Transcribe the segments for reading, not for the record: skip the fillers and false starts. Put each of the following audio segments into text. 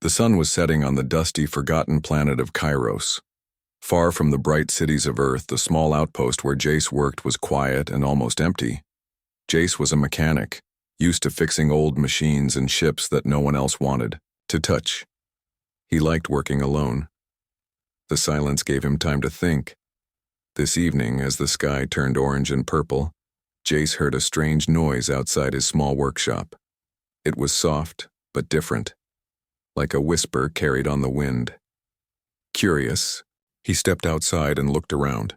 The sun was setting on the dusty, forgotten planet of Kairos. Far from the bright cities of Earth, the small outpost where Jace worked was quiet and almost empty. Jace was a mechanic, used to fixing old machines and ships that no one else wanted to touch. He liked working alone. The silence gave him time to think. This evening, as the sky turned orange and purple, Jace heard a strange noise outside his small workshop. It was soft, but different, like a whisper carried on the wind. Curious, he stepped outside and looked around.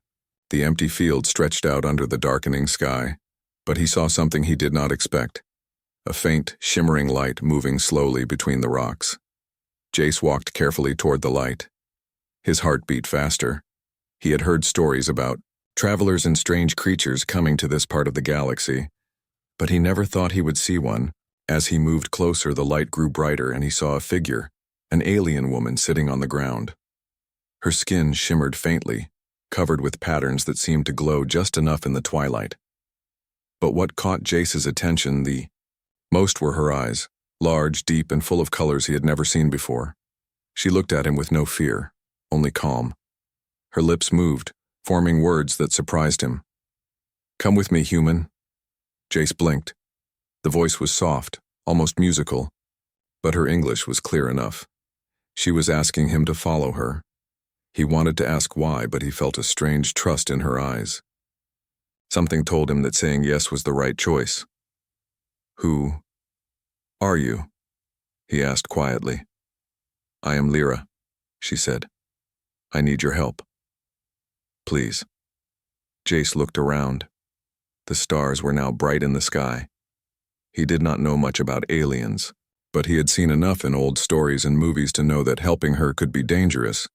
The empty field stretched out under the darkening sky, but he saw something he did not expect. A faint, shimmering light moving slowly between the rocks. Jace walked carefully toward the light. His heart beat faster. He had heard stories about travelers and strange creatures coming to this part of the galaxy, but he never thought he would see one. As he moved closer, the light grew brighter and he saw a figure, an alien woman sitting on the ground. Her skin shimmered faintly, covered with patterns that seemed to glow just enough in the twilight. But what caught Jace's attention the most were her eyes, large, deep, and full of colors he had never seen before. She looked at him with no fear, only calm. Her lips moved, forming words that surprised him. "Come with me, human." Jace blinked. The voice was soft, almost musical, but her English was clear enough. She was asking him to follow her. He wanted to ask why, but he felt a strange trust in her eyes. Something told him that saying yes was the right choice. "Who are you?" he asked quietly. "I am Lyra," she said. "I need your help. Please." Jace looked around. The stars were now bright in the sky. He did not know much about aliens, but he had seen enough in old stories and movies to know that helping her could be dangerous.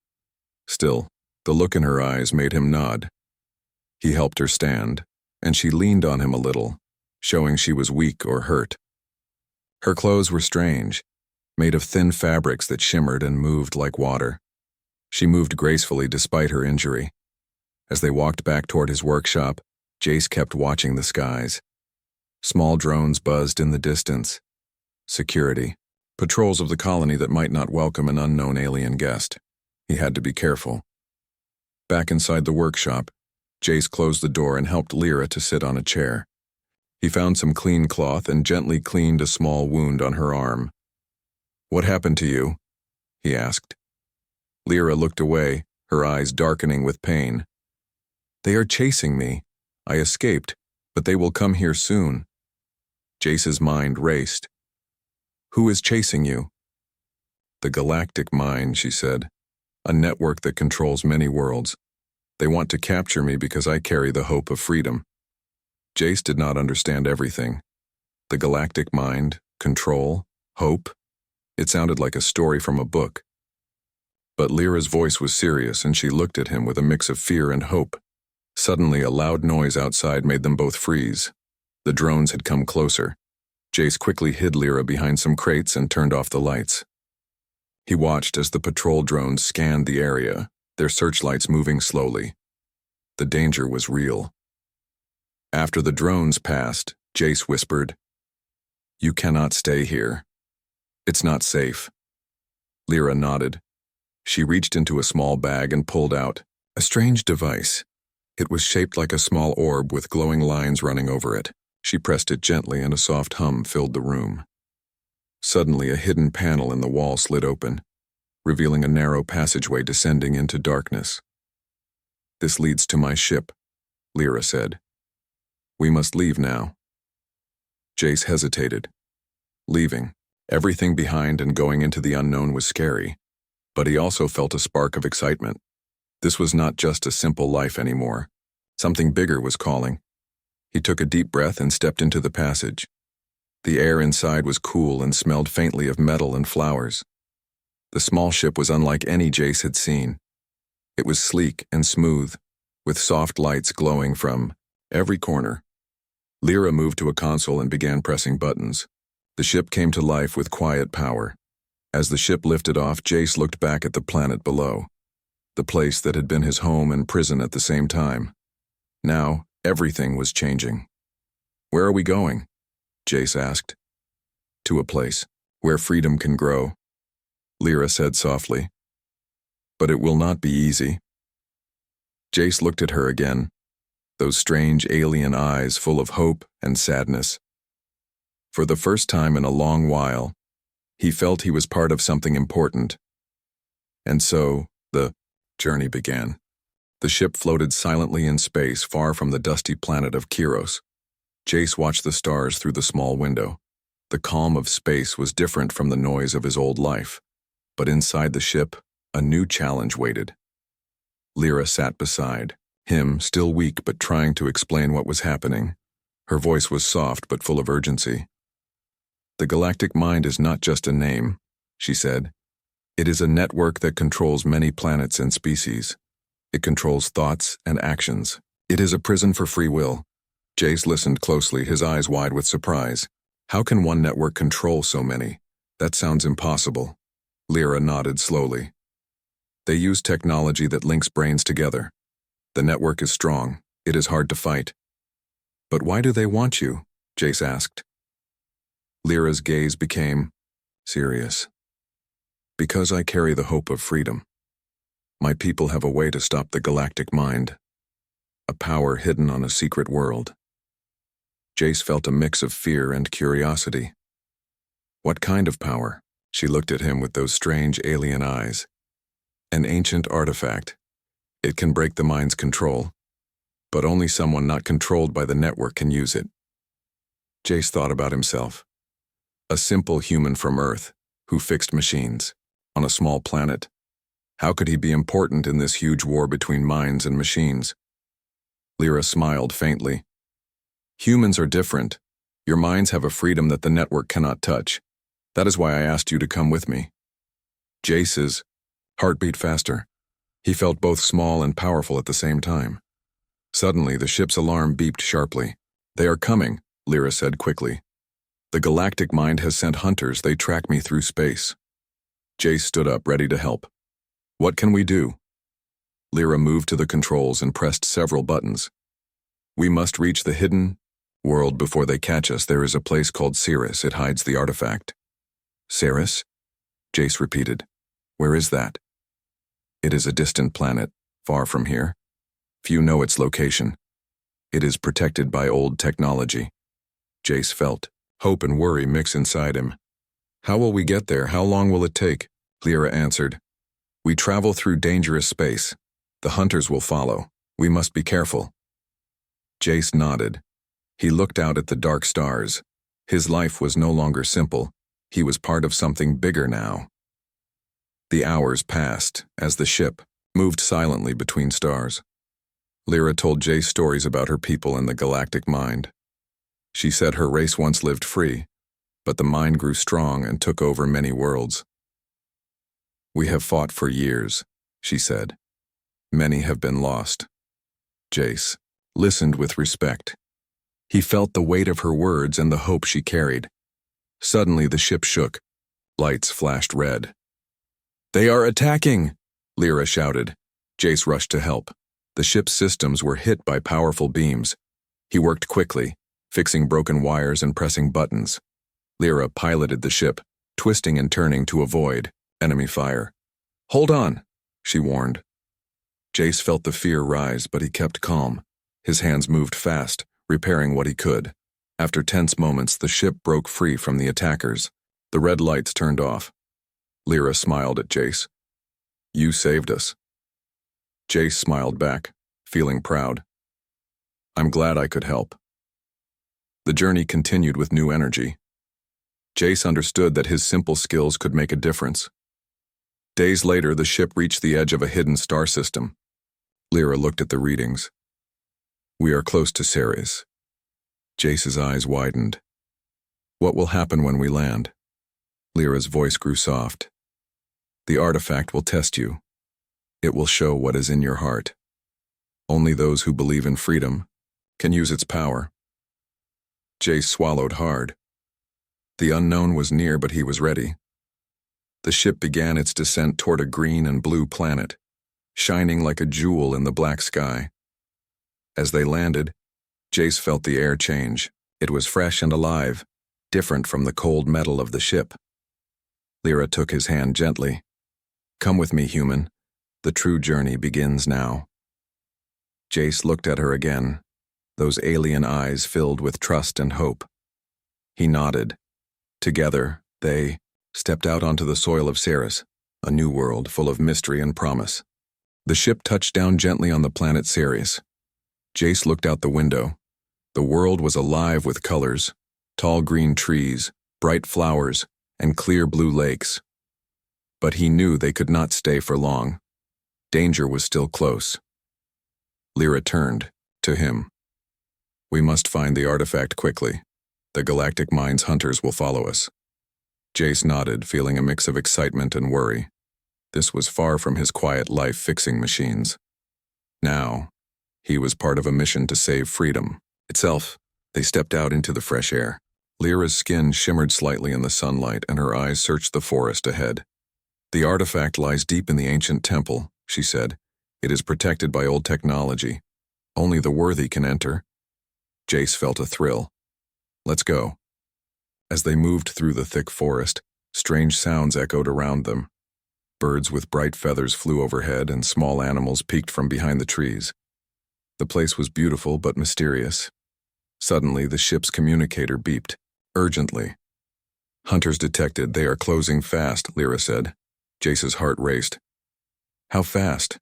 Still, the look in her eyes made him nod. He helped her stand, and she leaned on him a little, showing she was weak or hurt. Her clothes were strange, made of thin fabrics that shimmered and moved like water. She moved gracefully despite her injury. As they walked back toward his workshop, Jace kept watching the skies. Small drones buzzed in the distance. Security. Patrols of the colony that might not welcome an unknown alien guest. He had to be careful. Back inside the workshop, Jace closed the door and helped Lyra to sit on a chair. He found some clean cloth and gently cleaned a small wound on her arm. "What happened to you?" he asked. Lyra looked away, her eyes darkening with pain. "They are chasing me. I escaped, but they will come here soon." Jace's mind raced. "Who is chasing you?" "The Galactic Mind," she said. "A network that controls many worlds. They want to capture me because I carry the hope of freedom." Jace did not understand everything. The Galactic Mind, control, hope. It sounded like a story from a book. But Lyra's voice was serious, and she looked at him with a mix of fear and hope. Suddenly, a loud noise outside made them both freeze. The drones had come closer. Jace quickly hid Lyra behind some crates and turned off the lights. He watched as the patrol drones scanned the area, their searchlights moving slowly. The danger was real. After the drones passed, Jace whispered, "You cannot stay here. It's not safe." Lyra nodded. She reached into a small bag and pulled out a strange device. It was shaped like a small orb with glowing lines running over it. She pressed it gently and a soft hum filled the room. Suddenly, a hidden panel in the wall slid open, revealing a narrow passageway descending into darkness. "This leads to my ship," Lyra said. "We must leave now." Jace hesitated. Leaving, everything behind and going into the unknown was scary, but he also felt a spark of excitement. This was not just a simple life anymore. Something bigger was calling. He took a deep breath and stepped into the passage. The air inside was cool and smelled faintly of metal and flowers. The small ship was unlike any Jace had seen. It was sleek and smooth, with soft lights glowing from every corner. Lyra moved to a console and began pressing buttons. The ship came to life with quiet power. As the ship lifted off, Jace looked back at the planet below, the place that had been his home and prison at the same time. Now, everything was changing. "Where are we going?" Jace asked. "To a place where freedom can grow." Lyra said softly. But it will not be easy. Jace looked at her again, those strange alien eyes full of hope and sadness. For the first time in a long while, he felt he was part of something important. And so, the journey began. The ship floated silently in space far from the dusty planet of Kiros. Jace watched the stars through the small window. The calm of space was different from the noise of his old life. But inside the ship, a new challenge waited. Lyra sat beside him, still weak but trying to explain what was happening. Her voice was soft but full of urgency. "The galactic mind is not just a name," she said. "It is a network that controls many planets and species. It controls thoughts and actions. It is a prison for free will." Jace listened closely, his eyes wide with surprise. "How can one network control so many? That sounds impossible." Lyra nodded slowly. "They use technology that links brains together. The network is strong. It is hard to fight." "But why do they want you?" Jace asked. Lyra's gaze became serious. "Because I carry the hope of freedom. My people have a way to stop the galactic mind. A power hidden on a secret world." Jace felt a mix of fear and curiosity. "What kind of power?" She looked at him with those strange alien eyes. "An ancient artifact. It can break the mind's control, but only someone not controlled by the network can use it." Jace thought about himself. A simple human from Earth, who fixed machines, on a small planet. How could he be important in this huge war between minds and machines? Lyra smiled faintly. "Humans are different. Your minds have a freedom that the network cannot touch. That is why I asked you to come with me." Jace's heart beat faster. He felt both small and powerful at the same time. Suddenly, the ship's alarm beeped sharply. "They are coming," Lyra said quickly. "The galactic mind has sent hunters. They track me through space." Jace stood up, ready to help. "What can we do?" Lyra moved to the controls and pressed several buttons. "We must reach the hidden world before they catch us. There is a place called Cirrus. It hides the artifact." "Cirrus?" Jace repeated. "Where is that?" "It is a distant planet, far from here. Few know its location. It is protected by old technology." Jace felt hope and worry mix inside him. "How will we get there? How long will it take?" Lyra answered. "We travel through dangerous space. The hunters will follow. We must be careful." Jace nodded. He looked out at the dark stars. His life was no longer simple. He was part of something bigger now. The hours passed as the ship moved silently between stars. Lyra told Jace stories about her people and the galactic mind. She said her race once lived free, but the mind grew strong and took over many worlds. "We have fought for years," she said. "Many have been lost." Jace listened with respect. He felt the weight of her words and the hope she carried. Suddenly the ship shook. Lights flashed red. "They are attacking!" Lyra shouted. Jace rushed to help. The ship's systems were hit by powerful beams. He worked quickly, fixing broken wires and pressing buttons. Lyra piloted the ship, twisting and turning to avoid enemy fire. "Hold on," she warned. Jace felt the fear rise, but he kept calm. His hands moved fast, repairing what he could. After tense moments, the ship broke free from the attackers. The red lights turned off. Lyra smiled at Jace. "You saved us." Jace smiled back, feeling proud. "I'm glad I could help." The journey continued with new energy. Jace understood that his simple skills could make a difference. Days later, the ship reached the edge of a hidden star system. Lyra looked at the readings. "We are close to Ceres." Jace's eyes widened. "What will happen when we land?" Lyra's voice grew soft. "The artifact will test you. It will show what is in your heart. Only those who believe in freedom can use its power." Jace swallowed hard. The unknown was near, but he was ready. The ship began its descent toward a green and blue planet, shining like a jewel in the black sky. As they landed, Jace felt the air change. It was fresh and alive, different from the cold metal of the ship. Lyra took his hand gently. Come with me, human. The true journey begins now. Jace looked at her again, those alien eyes filled with trust and hope. He nodded. Together, they stepped out onto the soil of Ceres, a new world full of mystery and promise. The ship touched down gently on the planet Ceres. Jace looked out the window. The world was alive with colors, tall green trees, bright flowers, and clear blue lakes. But he knew they could not stay for long. Danger was still close. Lyra turned to him. We must find the artifact quickly. The Galactic Mind's hunters will follow us. Jace nodded, feeling a mix of excitement and worry. This was far from his quiet life fixing machines. Now, he was part of a mission to save freedom itself. They stepped out into the fresh air. Lyra's skin shimmered slightly in the sunlight, and her eyes searched the forest ahead. The artifact lies deep in the ancient temple, she said. It is protected by old technology. Only the worthy can enter. Jace felt a thrill. Let's go. As they moved through the thick forest, strange sounds echoed around them. Birds with bright feathers flew overhead, and small animals peeked from behind the trees. The place was beautiful but mysterious. Suddenly, the ship's communicator beeped, urgently. Hunters detected. They are closing fast, Lyra said. Jace's heart raced. How fast?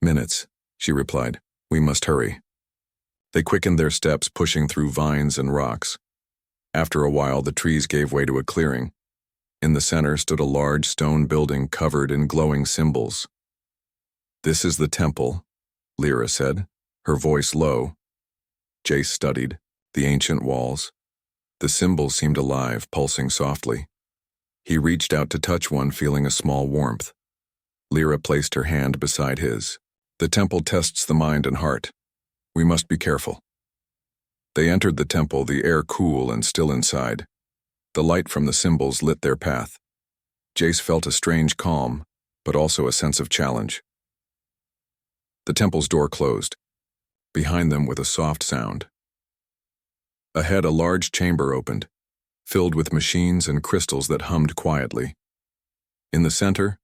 Minutes, she replied. We must hurry. They quickened their steps, pushing through vines and rocks. After a while, the trees gave way to a clearing. In the center stood a large stone building covered in glowing symbols. This is the temple, Lyra said, her voice low. Jace studied the ancient walls. The symbols seemed alive, pulsing softly. He reached out to touch one, feeling a small warmth. Lyra placed her hand beside his. The temple tests the mind and heart. We must be careful. They entered the temple, the air cool and still inside. The light from the symbols lit their path. Jace felt a strange calm, but also a sense of challenge. The temple's door closed, behind them with a soft sound. Ahead, a large chamber opened, filled with machines and crystals that hummed quietly. In the center,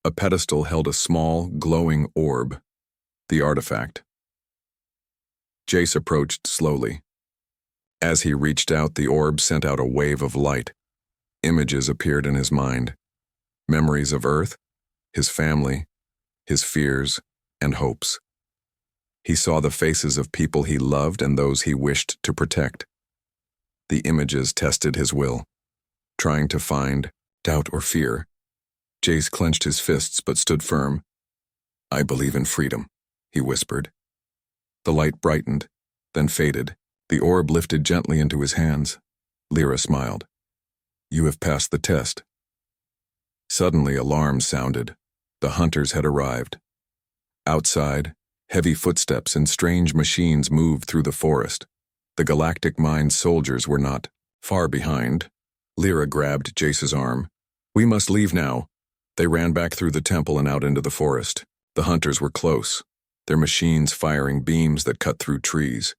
a pedestal held a small, glowing orb, the artifact. Jace approached slowly. As he reached out, the orb sent out a wave of light. Images appeared in his mind. Memories of Earth, his family, his fears, and hopes. He saw the faces of people he loved and those he wished to protect. The images tested his will, trying to find doubt or fear. Jace clenched his fists but stood firm. I believe in freedom, he whispered. The light brightened, then faded. The orb lifted gently into his hands. Lyra smiled. You have passed the test. Suddenly, alarms sounded. The hunters had arrived. Outside, heavy footsteps and strange machines moved through the forest. The Galactic Mind's soldiers were not far behind. Lyra grabbed Jace's arm. We must leave now. They ran back through the temple and out into the forest. The hunters were close, their machines firing beams that cut through trees.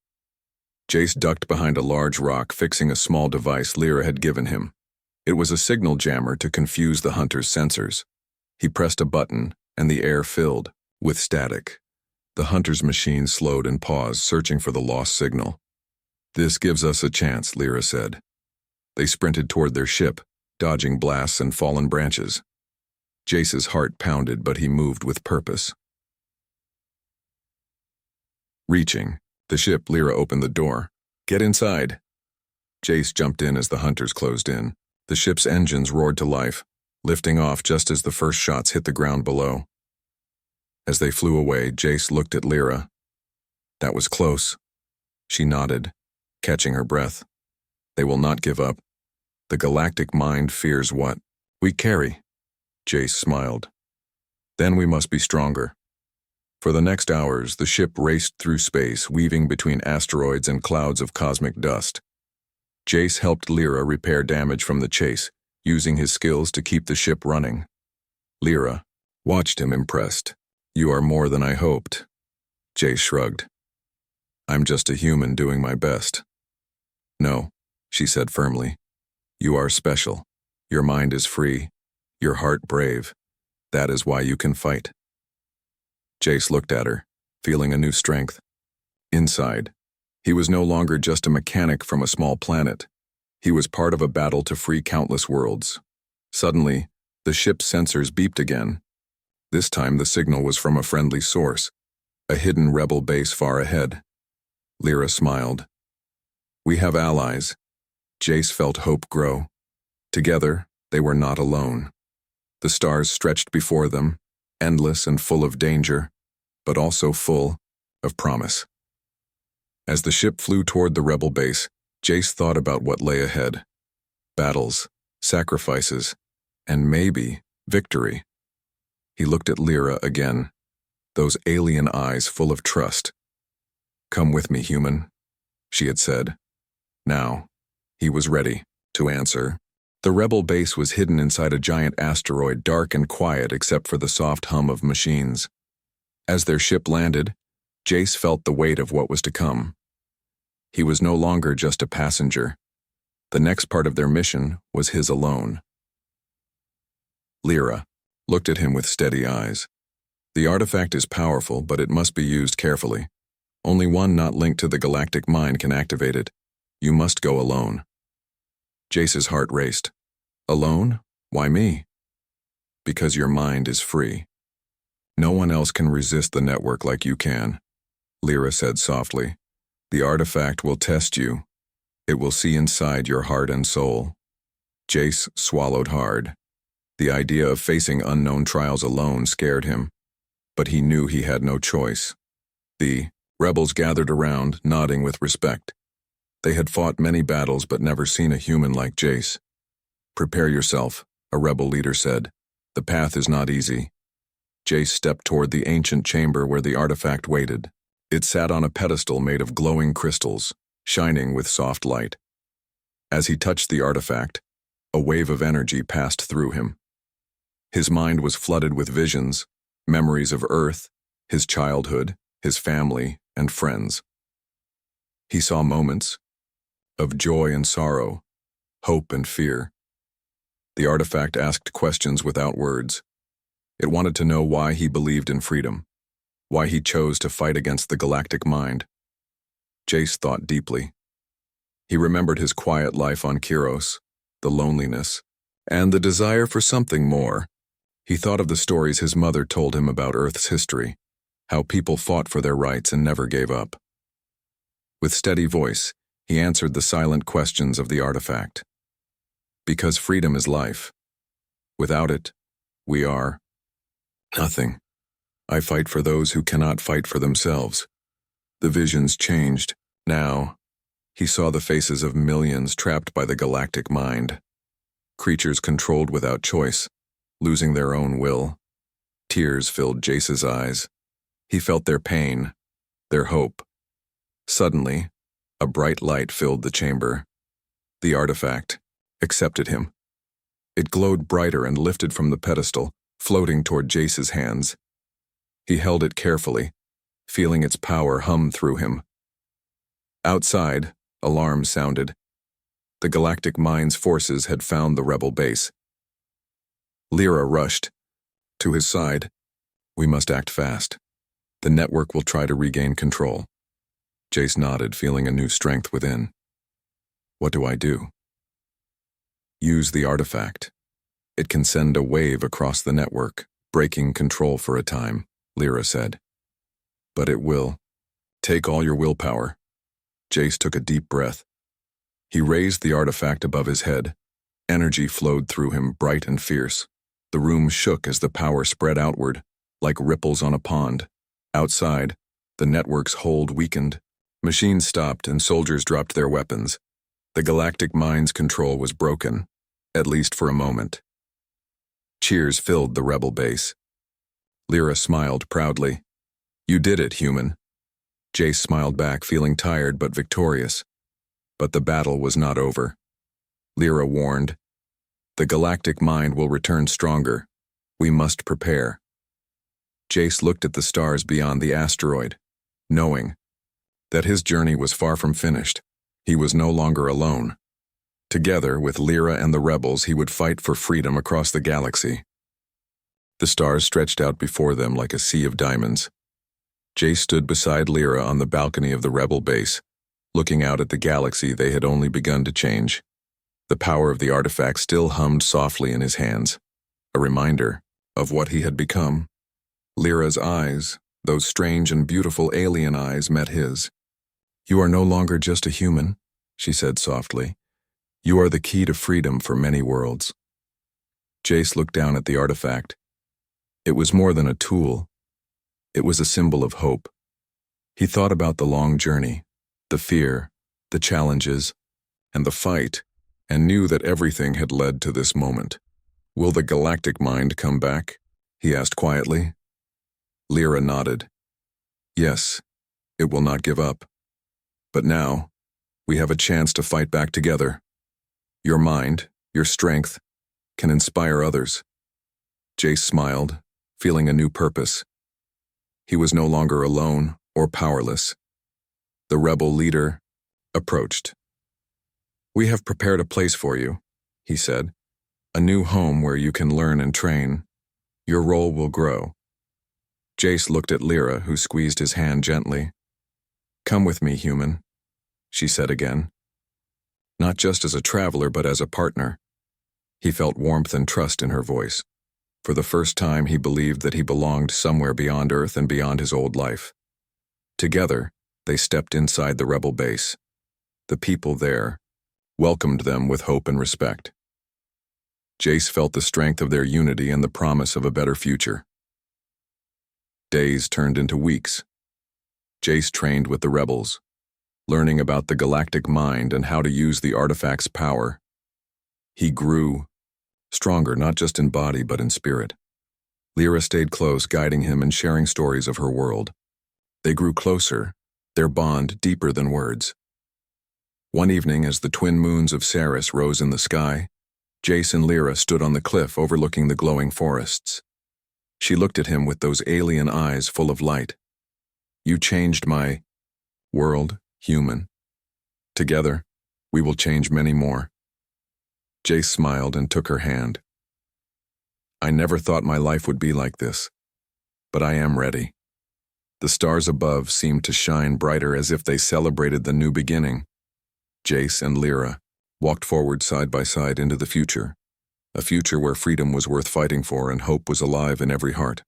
Jace ducked behind a large rock, fixing a small device Lyra had given him. It was a signal jammer to confuse the hunter's sensors. He pressed a button, and the air filled with static. The hunter's machine slowed and paused, searching for the lost signal. This gives us a chance, Lyra said. They sprinted toward their ship, dodging blasts and fallen branches. Jace's heart pounded, but he moved with purpose. Reaching the ship, Lyra opened the door. Get inside. Jace jumped in as the hunters closed in. The ship's engines roared to life, lifting off just as the first shots hit the ground below. As they flew away, Jace looked at Lyra. That was close. She nodded, catching her breath. They will not give up. The Galactic Mind fears what we carry. Jace smiled. Then we must be stronger. For the next hours, the ship raced through space, weaving between asteroids and clouds of cosmic dust. Jace helped Lyra repair damage from the chase, using his skills to keep the ship running. Lyra watched him impressed. You are more than I hoped. Jace shrugged. I'm just a human doing my best. No, she said firmly. You are special. Your mind is free, Your heart brave. That is why you can fight. Jace looked at her, feeling a new strength. Inside, he was no longer just a mechanic from a small planet. He was part of a battle to free countless worlds. Suddenly, the ship's sensors beeped again. This time the signal was from a friendly source, a hidden rebel base far ahead. Lyra smiled. We have allies. Jace felt hope grow. Together, they were not alone. The stars stretched before them, endless and full of danger, but also full of promise. As the ship flew toward the rebel base, Jace thought about what lay ahead. Battles, sacrifices, and maybe victory. He looked at Lyra again, those alien eyes full of trust. Come with me, human, she had said. Now, he was ready to answer. The rebel base was hidden inside a giant asteroid, dark and quiet except for the soft hum of machines. As their ship landed, Jace felt the weight of what was to come. He was no longer just a passenger. The next part of their mission was his alone. Lyra looked at him with steady eyes. The artifact is powerful, but it must be used carefully. Only one not linked to the galactic mind can activate it. You must go alone. Jace's heart raced. Alone? Why me? Because your mind is free. No one else can resist the network like you can, Lyra said softly. The artifact will test you. It will see inside your heart and soul. Jace swallowed hard. The idea of facing unknown trials alone scared him, but he knew he had no choice. The rebels gathered around, nodding with respect. They had fought many battles but never seen a human like Jace. Prepare yourself, a rebel leader said. The path is not easy. Jace stepped toward the ancient chamber where the artifact waited. It sat on a pedestal made of glowing crystals, shining with soft light. As he touched the artifact, a wave of energy passed through him. His mind was flooded with visions, memories of Earth, his childhood, his family, and friends. He saw moments of joy and sorrow, hope and fear. The artifact asked questions without words. It wanted to know why he believed in freedom, why he chose to fight against the galactic mind. Jace thought deeply. He remembered his quiet life on Kiros, the loneliness, and the desire for something more. He thought of the stories his mother told him about Earth's history, how people fought for their rights and never gave up. With steady voice, he answered the silent questions of the artifact. Because freedom is life. Without it, we are nothing. I fight for those who cannot fight for themselves. The visions changed. Now, he saw the faces of millions trapped by the galactic mind. Creatures controlled without choice, losing their own will. Tears filled Jace's eyes. He felt their pain, their hope. Suddenly, a bright light filled the chamber. The artifact accepted him. It glowed brighter and lifted from the pedestal, floating toward Jace's hands. He held it carefully, feeling its power hum through him. Outside, alarms sounded. The galactic mind's forces had found the rebel base. Lyra rushed to his side. We must act fast. The network will try to regain control. Jace nodded, feeling a new strength within. What do I do? Use the artifact. It can send a wave across the network, breaking control for a time, Lyra said. But it will. Take all your willpower. Jace took a deep breath. He raised the artifact above his head. Energy flowed through him, bright and fierce. The room shook as the power spread outward, like ripples on a pond. Outside, the network's hold weakened. Machines stopped and soldiers dropped their weapons. The galactic mind's control was broken, at least for a moment. Cheers filled the rebel base. Lyra smiled proudly. You did it, human. Jace smiled back, feeling tired but victorious. But the battle was not over. Lyra warned. The galactic mind will return stronger. We must prepare. Jace looked at the stars beyond the asteroid, knowing that his journey was far from finished. He was no longer alone. Together, with Lyra and the rebels, he would fight for freedom across the galaxy. The stars stretched out before them like a sea of diamonds. Jace stood beside Lyra on the balcony of the rebel base, looking out at the galaxy they had only begun to change. The power of the artifact still hummed softly in his hands, a reminder of what he had become. Lyra's eyes, those strange and beautiful alien eyes, met his. "You are no longer just a human," she said softly. "You are the key to freedom for many worlds." Jace looked down at the artifact. It was more than a tool. It was a symbol of hope. He thought about the long journey, the fear, the challenges, and the fight, and knew that everything had led to this moment. "Will the galactic mind come back?" he asked quietly. Lyra nodded. "Yes, it will not give up. But now, we have a chance to fight back together. Your mind, your strength, can inspire others." Jace smiled, feeling a new purpose. He was no longer alone or powerless. The rebel leader approached. "We have prepared a place for you," he said. "A new home where you can learn and train. Your role will grow." Jace looked at Lyra, who squeezed his hand gently. "Come with me, human," she said again. Not just as a traveler, but as a partner. He felt warmth and trust in her voice. For the first time, he believed that he belonged somewhere beyond Earth and beyond his old life. Together, they stepped inside the rebel base. The people there welcomed them with hope and respect. Jace felt the strength of their unity and the promise of a better future. Days turned into weeks. Jace trained with the rebels, learning about the galactic mind and how to use the artifact's power. He grew, stronger not just in body but in spirit. Lyra stayed close, guiding him and sharing stories of her world. They grew closer, their bond deeper than words. One evening, as the twin moons of Ceres rose in the sky, Jace and Lyra stood on the cliff overlooking the glowing forests. She looked at him with those alien eyes full of light. "You changed my world, human. Together, we will change many more." Jace smiled and took her hand. "I never thought my life would be like this, but I am ready." The stars above seemed to shine brighter as if they celebrated the new beginning. Jace and Lyra walked forward side by side into the future, a future where freedom was worth fighting for and hope was alive in every heart.